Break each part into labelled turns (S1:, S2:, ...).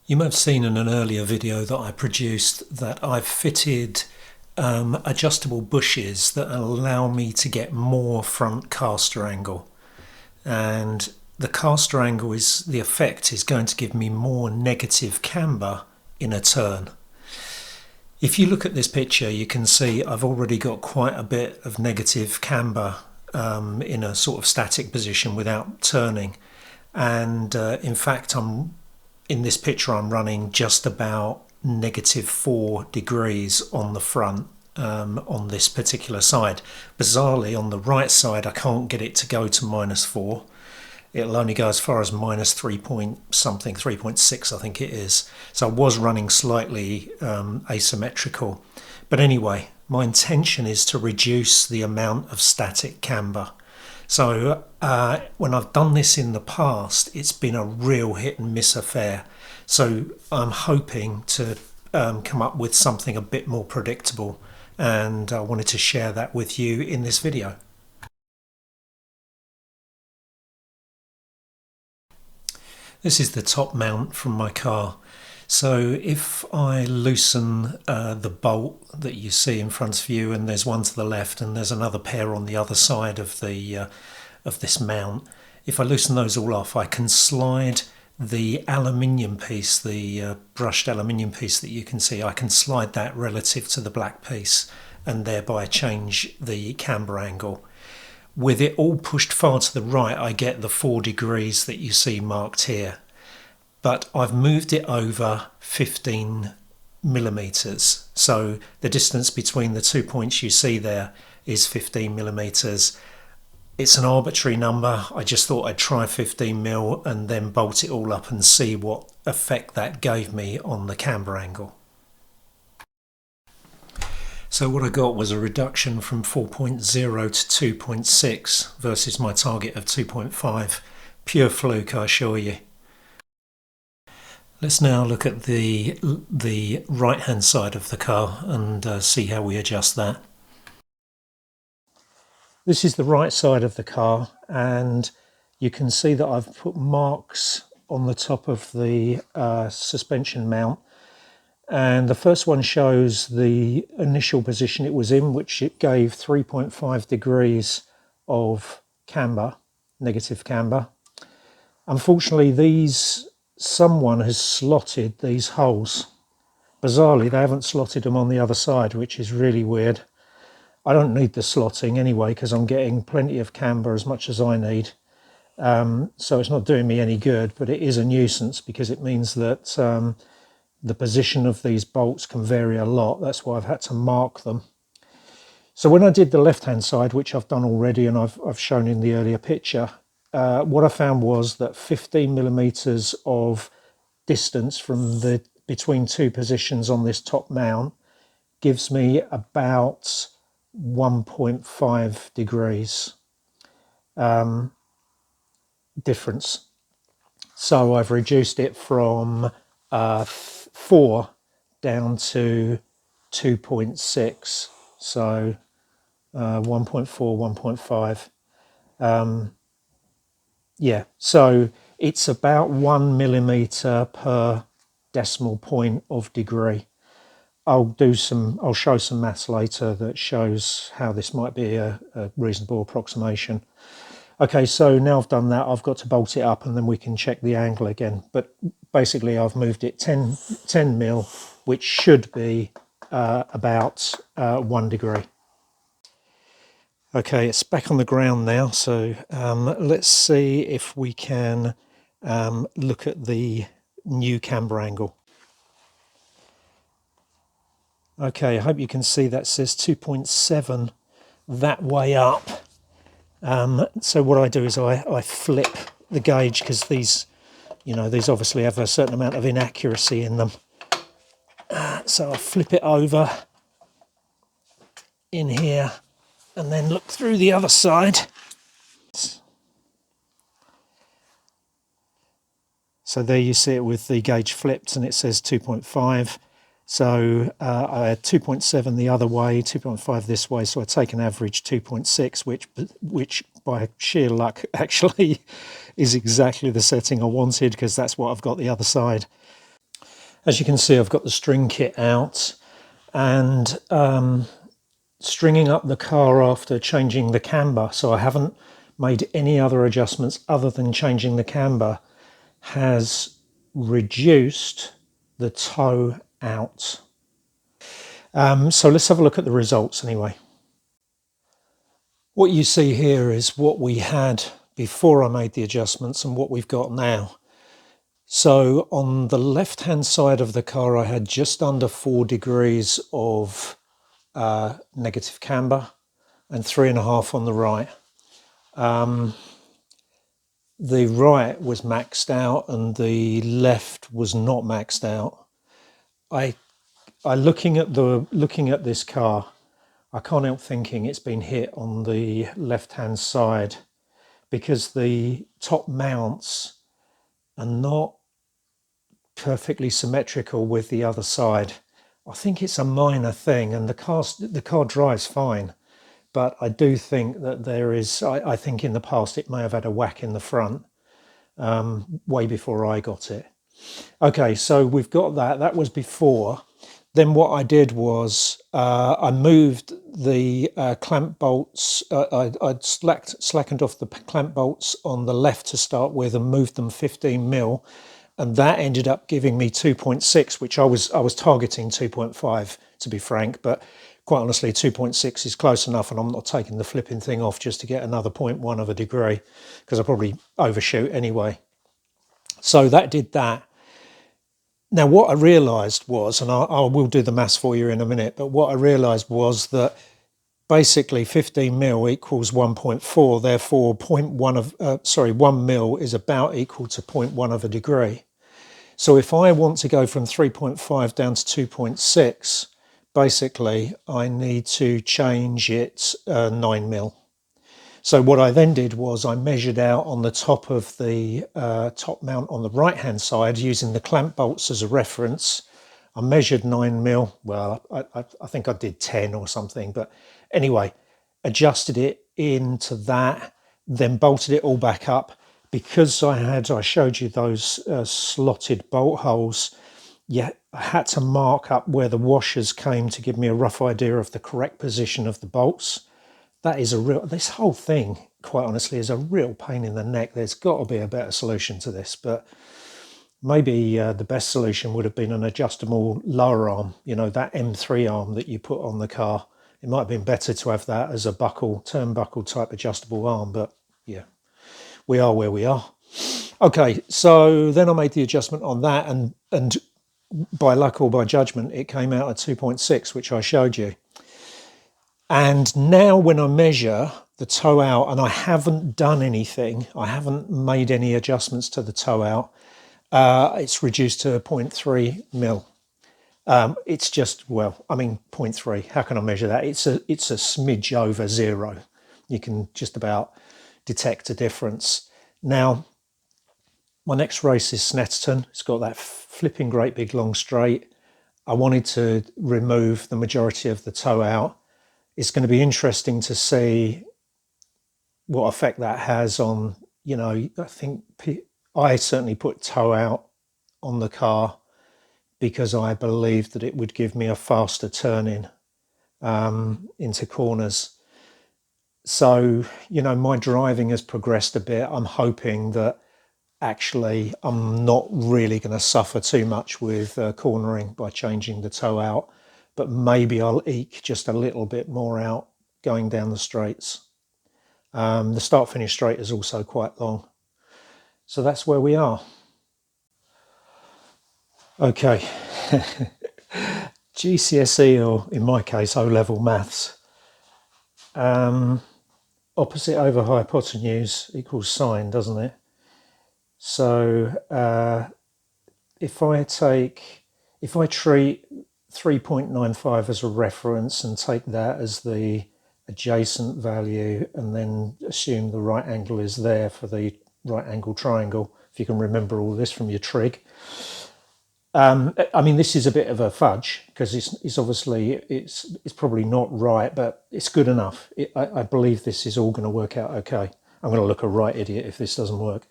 S1: You may have seen in an earlier video that I produced that I've fitted adjustable bushes that allow me to get more front caster angle, and the caster angle is the effect is going to give me more negative camber in a turn. If you look at this picture, you can see I've already got quite a bit of negative camber in a sort of static position without turning, and in fact in this picture I'm running just about -4 degrees on the front on this particular side. Bizarrely, on the right side I can't get it to go to -4. It'll only go as far as -3 point something, 3.6 I think it is. So I was running slightly asymmetrical. But anyway, my intention is to reduce the amount of static camber. So when I've done this in the past, it's been a real hit and miss affair. So I'm hoping to come up with something a bit more predictable, and I wanted to share that with you in this video. This is the top mount from my car. So if I loosen the bolt that you see in front of you, and there's one to the left and there's another pair on the other side of this mount, if I loosen those all off, I can slide the aluminium piece, the brushed aluminium piece that you can see, I can slide that relative to the black piece and thereby change the camber angle. With it all pushed far to the right, I get the 4 degrees that you see marked here. But I've moved it over 15 millimeters. So the distance between the 2 points you see there is 15 millimeters. It's an arbitrary number. I just thought I'd try 15 mil and then bolt it all up and see what effect that gave me on the camber angle. So what I got was a reduction from 4.0 to 2.6 versus my target of 2.5. Pure fluke, I assure you. Let's now look at the right hand side of the car and see how we adjust that. This is the right side of the car, and you can see that I've put marks on the top of the suspension mount. And the first one shows the initial position it was in, which it gave 3.5 degrees of camber, negative camber. Unfortunately, someone has slotted these holes. Bizarrely, they haven't slotted them on the other side, which is really weird. I don't need the slotting anyway, because I'm getting plenty of camber, as much as I need. So it's not doing me any good, but it is a nuisance because it means that the position of these bolts can vary a lot. That's why I've had to mark them. So when I did the left-hand side, which I've done already and I've shown in the earlier picture, what I found was that 15 millimeters of distance from between two positions on this top mount gives me about 1.5 degrees difference. So I've reduced it from 4 down to 2.6, so 1.4, 1.5. Yeah, so it's about 1 millimeter per decimal point of degree. I'll show some maths later that shows how this might be a reasonable approximation. Okay, so now I've done that, I've got to bolt it up and then we can check the angle again. But basically I've moved it 10 mil, which should be about 1 degree. Okay, it's back on the ground now, so let's see if we can look at the new camber angle. Okay, I hope you can see that says 2.7 that way up. So what I do is I flip the gauge, because these obviously have a certain amount of inaccuracy in them. So I flip it over in here and then look through the other side. So there you see it with the gauge flipped and it says 2.5. So I had 2.7 the other way, 2.5 this way, so I take an average 2.6, which by sheer luck actually is exactly the setting I wanted, because that's what I've got the other side. As you can see, I've got the string kit out, and stringing up the car after changing the camber, so I haven't made any other adjustments other than changing the camber, has reduced the toe out. So let's have a look at the results anyway. What you see here is what we had before I made the adjustments and what we've got now. So on the left hand side of the car, I had just under 4 degrees of negative camber and 3.5 on the right. The right was maxed out and the left was not maxed out. Looking at this car, I can't help thinking it's been hit on the left hand side, because the top mounts are not perfectly symmetrical with the other side. I think it's a minor thing, and the car drives fine, but I do think that there is, I think in the past it may have had a whack in the front way before I got it. Okay, so we've got that. That was before. Then what I did was I moved the clamp bolts. I'd slackened off the clamp bolts on the left to start with and moved them 15 mil, and that ended up giving me 2.6, which I was targeting 2.5 to be frank, but quite honestly 2.6 is close enough, and I'm not taking the flipping thing off just to get another 0.1 of a degree, because I probably overshoot anyway. So that did that. Now what I realised was, and I will do the maths for you in a minute, but what I realised was that basically 15 mil equals 1.4, therefore 1 mil is about equal to 0.1 of a degree. So if I want to go from 3.5 down to 2.6, basically I need to change it 9 mil. So what I then did was I measured out on the top of the top mount on the right hand side using the clamp bolts as a reference. I measured 9 mil. Well, I think I did 10 or something, but anyway, adjusted it into that, then bolted it all back up. Because I showed you those slotted bolt holes, yeah, I had to mark up where the washers came to give me a rough idea of the correct position of the bolts. That is this whole thing, quite honestly, is a real pain in the neck. There's got to be a better solution to this, but maybe the best solution would have been an adjustable lower arm, you know, that M3 arm that you put on the car. It might have been better to have that as a turnbuckle type adjustable arm, but yeah, we are where we are. Okay, so then I made the adjustment on that, and by luck or by judgment, it came out at 2.6, which I showed you. And now when I measure the toe out, and I haven't done anything, I haven't made any adjustments to the toe out, it's reduced to 0.3 mil. It's just, well, I mean, 0.3, how can I measure that? It's a smidge over 0. You can just about detect a difference. Now, my next race is Snetterton. It's got that flipping great big long straight. I wanted to remove the majority of the toe out. It's going to be interesting to see what effect that has on, you know, I think I certainly put toe out on the car because I believed that it would give me a faster turn in into corners. So, you know, my driving has progressed a bit. I'm hoping that actually I'm not really going to suffer too much with cornering by changing the toe out, but maybe I'll eke just a little bit more out going down the straights. The start-finish straight is also quite long. So that's where we are. Okay. GCSE, or in my case, O-level maths. Opposite over hypotenuse equals sine, doesn't it? So if I treat 3.95 as a reference and take that as the adjacent value, and then assume the right angle is there for the right angle triangle, if you can remember all this from your trig. I mean, this is a bit of a fudge because it's obviously it's probably not right, but it's good enough. I believe this is all going to work out okay. I'm going to look a right idiot if this doesn't work.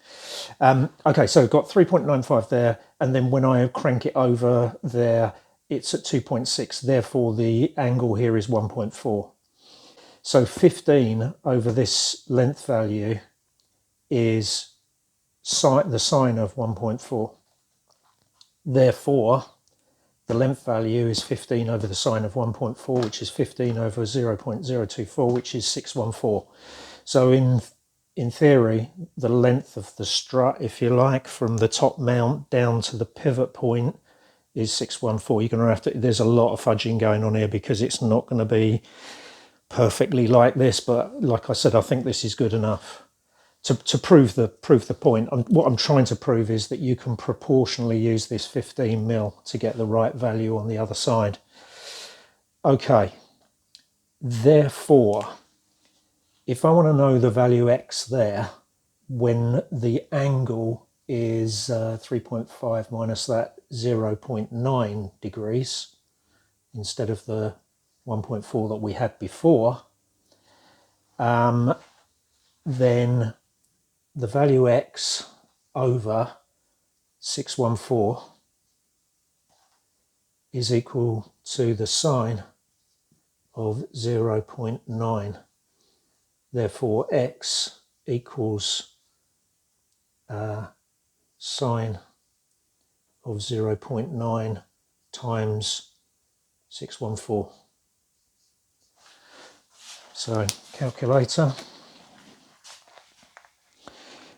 S1: Okay, so I've got 3.95 there, and then when I crank it over there, it's at 2.6. Therefore, the angle here is 1.4. So 15 over this length value is the sine of 1.4. Therefore, the length value is 15 over the sine of 1.4, which is 15 over 0.024, which is 614. So in theory, the length of the strut, if you like, from the top mount down to the pivot point is 614. You're going to have to, there's a lot of fudging going on here because it's not going to be perfectly like this, but like I said, I think this is good enough to prove the point. What I'm trying to prove is that you can proportionally use this 15 mil to get the right value on the other side. Okay, therefore, if I want to know the value x there, when the angle is 3.5 minus that 0.9 degrees, instead of the 1.4 that we had before, then the value x over 614 is equal to the sine of 0.9. Therefore, x equals sine of 0.9 times 614. So, calculator.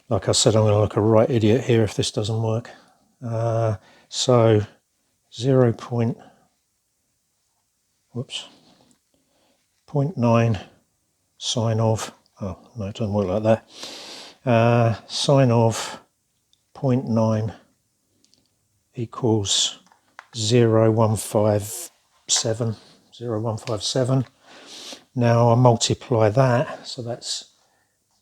S1: Like I said, I'm going to look a right idiot here if this doesn't work. So 0.9 sine of, oh no, it doesn't work like that. Sine of 0.9 equals 0.157. Now I multiply that, so that's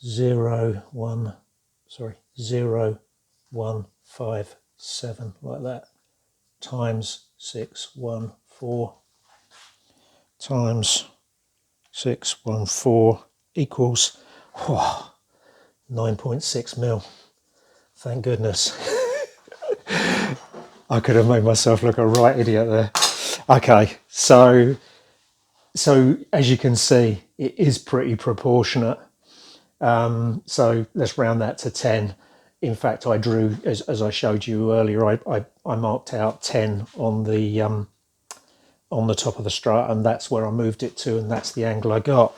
S1: 0.157 like that, times 614 times 614 equals 9.6 mil. Thank goodness. I could have made myself look a right idiot there. Okay, so as you can see, it is pretty proportionate. So let's round that to 10. In fact, I drew, as I showed you earlier, I marked out 10 on the top of the strut, and that's where I moved it to, and that's the angle I got.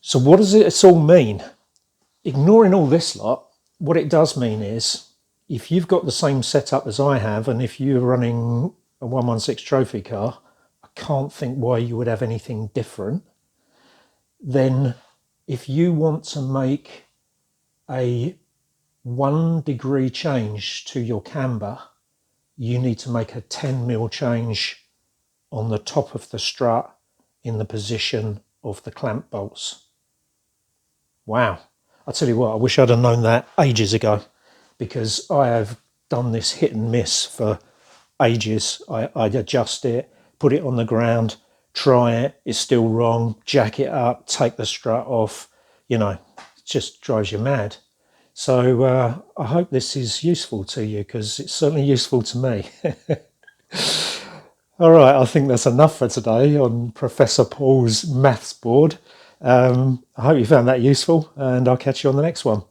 S1: So what does it all mean? Ignoring all this lot, what it does mean is, if you've got the same setup as I have, and if you're running a 116 trophy car, I can't think why you would have anything different. Then if you want to make a 1 degree change to your camber, you need to make a 10 mil change on the top of the strut in the position of the clamp bolts. Wow. I tell you what, I wish I'd have known that ages ago, because I have done this hit and miss for ages. I'd adjust it, put it on the ground, try it, it's still wrong, jack it up, take the strut off, it just drives you mad. So I hope this is useful to you, because it's certainly useful to me. All right, I think that's enough for today on Professor Paul's maths board. I hope you found that useful, and I'll catch you on the next one.